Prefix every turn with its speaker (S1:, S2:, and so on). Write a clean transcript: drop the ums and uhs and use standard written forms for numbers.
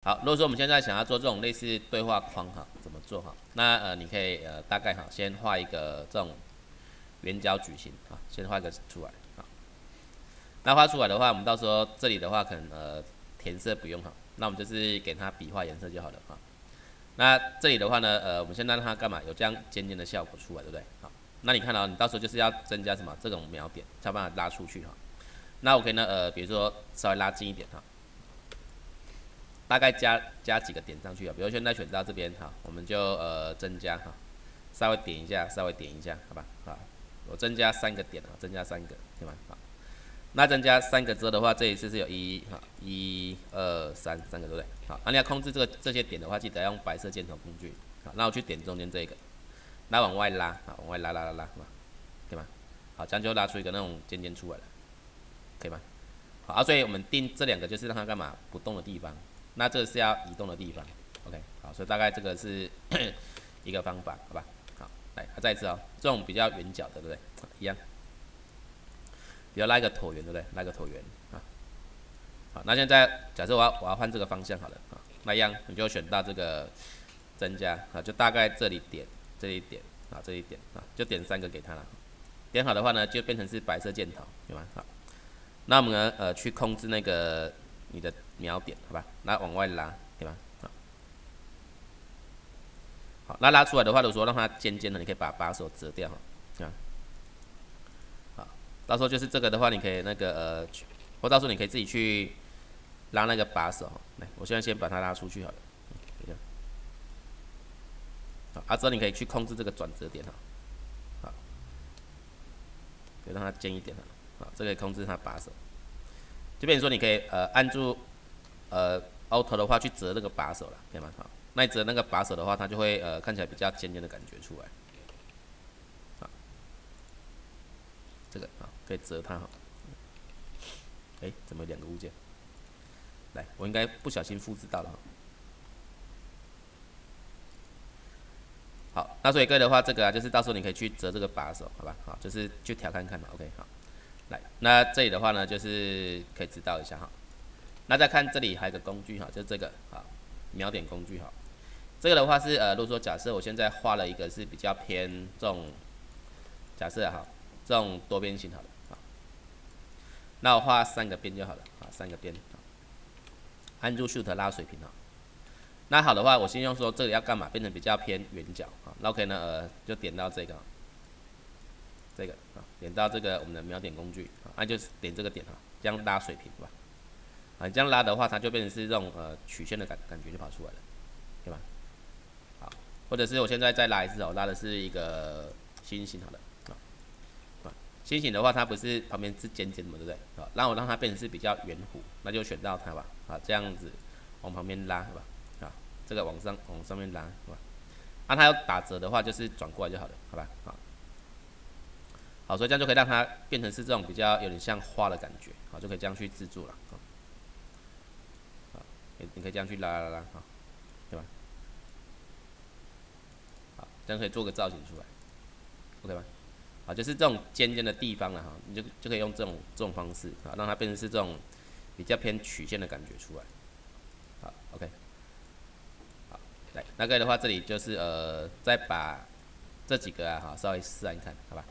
S1: 好，如果说我们现在想要做这种类似对话框哈，怎么做哈？那你可以大概哈先画一个这种圆角矩形啊，先画一个出来啊。那画出来的话，我们到时候这里的话可能填色不用哈，那我们就是给它笔画颜色就好了哈。那这里的话呢，我们先让它干嘛？有这样尖尖的效果出来，对不对？好，那你看到、你到时候就是要增加什么这种描点，才有办法拉出去哈。那我可以呢比如说稍微拉近一点哈。大概加几个点上去啊，比如现在选到这边哈，我们就增加哈，稍微点一下，稍微点一下，好吧？好，我增加3个点啊，增加3个，对吗？好，那增加3个之后的话，这一次是有1、2、3个，对不对？好，那你要控制这些点的话，记得要用白色箭头工具。好，那我去点中间这个，那往外拉，好，往外拉，好吧？可以吗？好，这样就拉出一个那种尖尖出来了，可以吗？好啊，所以我们定这2个就是让它干嘛不动的地方。那这是要移动的地方 ，OK， 好，所以大概这个是一个方法，好吧？好，来，再一次哦，这种比较圆角的，对不对？一样，比如拉一个椭圆，对不对？拉一个椭圆啊，好，那现在假设我要换这个方向好了啊，那一样你就选到这个增加啊，就大概这里点，这里点啊，这里点啊，就点3个给它了。点好的话呢，就变成是白色箭头，对吗？好，那我们呢去控制那个你的瞄点，好吧？那往外拉，对吧？好，那拉出来的话，如果说让它尖尖的，你可以把把手折掉，啊，好，到时候就是这个的话，你可以那个或到时候你可以自己去拉那个把手，来，我现在先把它拉出去好了，好，啊之后你可以去控制这个转折点哈，好，可以让它尖一点哈，好，这个可以控制它把手，就变成说你可以按住Auto 的话去折那个把手了，可以吗？好，那你折那个把手的话，它就会看起来比较尖尖的感觉出来。好，这个啊可以折它哈。怎么有2个物件？来，我应该不小心复制到了哈。好，那所以各位的话，这个啊就是到时候你可以去折这个把手，好吧？好，就是去调看看嘛。OK， 好，来，那这里的话呢，就是可以知道一下哈。那再看这里还有一个工具哈，就是这个啊瞄点工具哈。这个的话是如果说假设我现在画了一个是比较偏这种，假设哈这种多边形好了，好，那我画3个边就好了，啊3个边，按住 Shift 拉水平哈。那好的话，我先用说这里要干嘛，变成比较偏圆角啊。那 OK 呢，就点到这个，这个啊，点到这个我们的瞄点工具啊，那就点这个点哈，这样拉水平吧。啊，你这样拉的话，它就变成是这种曲线的感觉就跑出来了，对吧？好，或者是我现在再拉一次哦，拉的是一个星星好了，啊，星星的话它不是旁边是尖尖的嘛，对不对？好，然后我让它变成是比较圆弧，那就选到它吧，啊，这样子往旁边拉，是吧？啊，这个往上面拉，是吧？那它要打折的话，就是转过来就好了，好吧？好，好，所以这样就可以让它变成是这种比较有点像花的感觉，好，就可以这样去制作了，好，你可以这样去拉，好，对吧？好，这样可以做个造型出来 ，OK 吗？好，就是这种尖尖的地方了哈，你就可以用这种方式啊，让它变成是这种比较偏曲线的感觉出来。好，OK，好，来，那个的话，这里就是再把这几个啊，好稍微试看看，好吧？